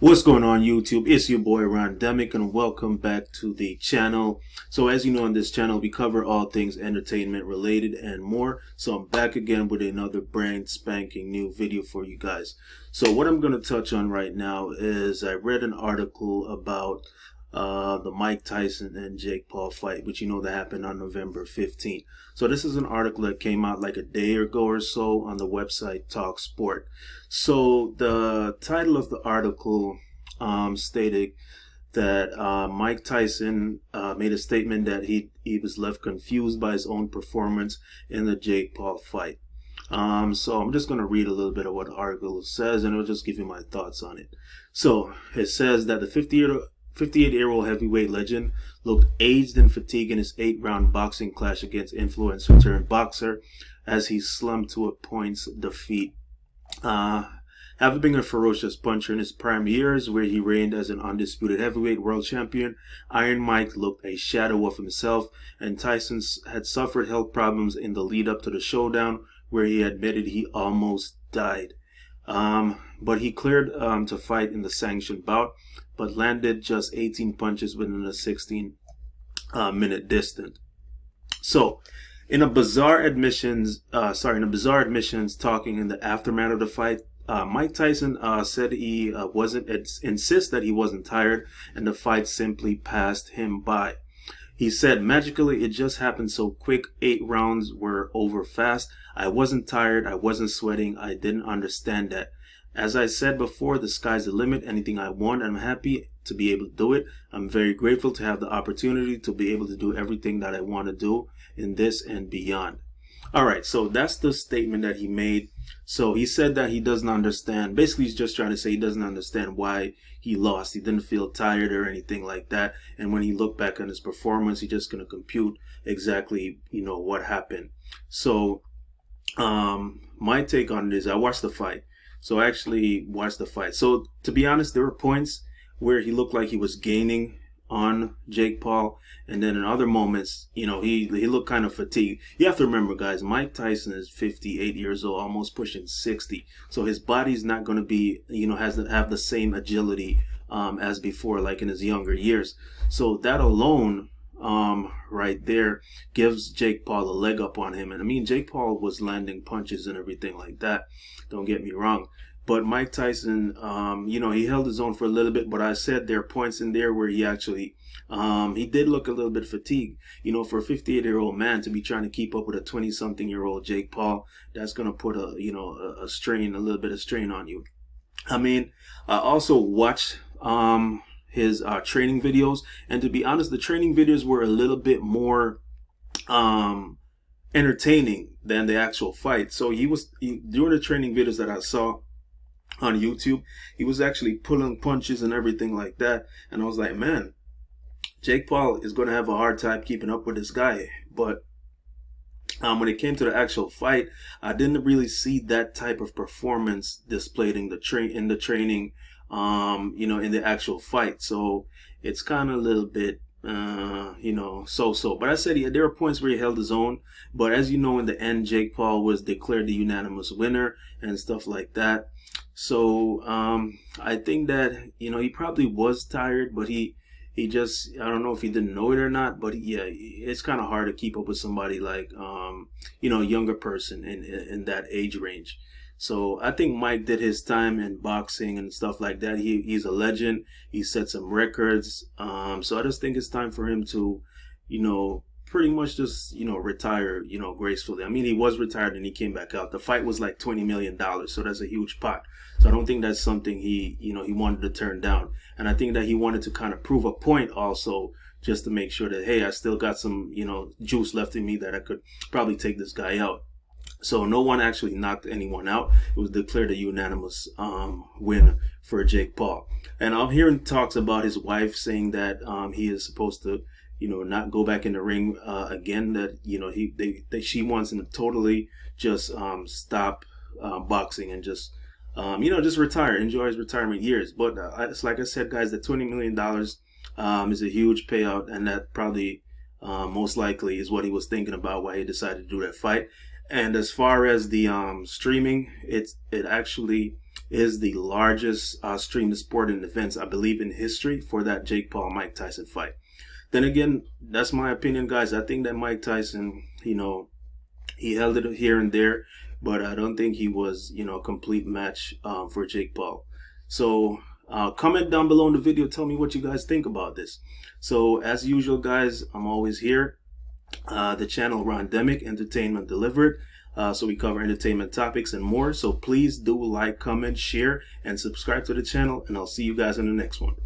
What's going on YouTube? It's your boy Rondemic and welcome back to the channel. So as you know, on this channel we cover all things entertainment related and more. So I'm back again with another brand spanking new video for you guys. So what I'm going to touch on right now is I read an article about the Mike Tyson and Jake Paul fight, which you know that happened on November 15th. So this is an article that came out like a day ago or so on the website Talk Sport. So the title of the article stated that Mike Tyson made a statement that he was left confused by his own performance in the Jake Paul fight. So I'm just going to read a little bit of what the article says and I'll just give you my thoughts on it. So it says that the 58-year-old heavyweight legend looked aged and fatigued in his 8-round boxing clash against influencer turned boxer as he slumped to a points defeat. Having been a ferocious puncher in his prime years where he reigned as an undisputed heavyweight world champion, Iron Mike looked a shadow of himself, and Tyson had suffered health problems in the lead up to the showdown where he admitted he almost died. But he cleared to fight in the sanctioned bout, but landed just 18 punches within a 16-minute distance. So, in a bizarre admissions talking in the aftermath of the fight, Mike Tyson said he insist that he wasn't tired and the fight simply passed him by. He said, magically, it just happened so quick. 8 rounds were over fast. I wasn't tired. I wasn't sweating. I didn't understand that. As I said before, the sky's the limit. Anything I want, I'm happy to be able to do it. I'm very grateful to have the opportunity to be able to do everything that I want to do in this and beyond. All right, so that's the statement that he made. So he said that he doesn't understand. Basically, he's just trying to say he doesn't understand why he lost. He didn't feel tired or anything like that. And when he looked back on his performance, he's just going to compute exactly, what happened. So my take on it is I watched the fight. So I actually watched the fight. So to be honest, there were points where he looked like he was gaining on Jake Paul, and then in other moments, he looked kind of fatigued. You have to remember, guys, Mike Tyson is 58 years old, almost pushing 60. So his body's not going to be, has to have the same agility as before, like in his younger years. So that alone, right there, gives Jake Paul a leg up on him. And I mean, Jake Paul was landing punches and everything like that. Don't get me wrong. But Mike Tyson, he held his own for a little bit, but I said there are points in there where he actually, he did look a little bit fatigued. For a 58-year-old man to be trying to keep up with a 20-something-year-old Jake Paul, that's going to put a little bit of strain on you. I mean, I also watched his training videos, and to be honest, the training videos were a little bit more entertaining than the actual fight. So during the training videos that I saw on YouTube, he was actually pulling punches and everything like that, and I was like, man, Jake Paul is going to have a hard time keeping up with this guy. But when it came to the actual fight, I didn't really see that type of performance displayed in the training, in the actual fight. So it's kind of a little bit so-so. But I said there were points where he held his own. But as you know, in the end, Jake Paul was declared the unanimous winner and stuff like that. So I think that, he probably was tired, but he just, I don't know if he didn't know it or not, but yeah, it's kind of hard to keep up with somebody like, a younger person in that age range. So I think Mike did his time in boxing and stuff like that. He's a legend. He set some records. So I just think it's time for him to, pretty much just, retire, gracefully. I mean, he was retired and he came back out. The fight was like $20 million. So that's a huge pot. So I don't think that's something he wanted to turn down. And I think that he wanted to kind of prove a point also, just to make sure that, hey, I still got some, juice left in me that I could probably take this guy out. So no one actually knocked anyone out. It was declared a unanimous win for Jake Paul. And I'm hearing talks about his wife saying that he is supposed to, not go back in the ring again. That she wants him to totally just stop boxing and just just retire, enjoy his retirement years. But it's like I said, guys, the $20 million is a huge payout, and that probably most likely is what he was thinking about why he decided to do that fight. And as far as the streaming, it actually is the largest streamed sporting events, I believe, in history for that Jake Paul Mike Tyson fight. Then again, that's my opinion, guys. I think that Mike Tyson, he held it here and there, but I don't think he was, a complete match for Jake Paul. So comment down below in the video. Tell me what you guys think about this. So as usual, guys, I'm always here. The channel Rondemic Entertainment Delivered. So we cover entertainment topics and more. So please do like, comment, share, and subscribe to the channel. And I'll see you guys in the next one.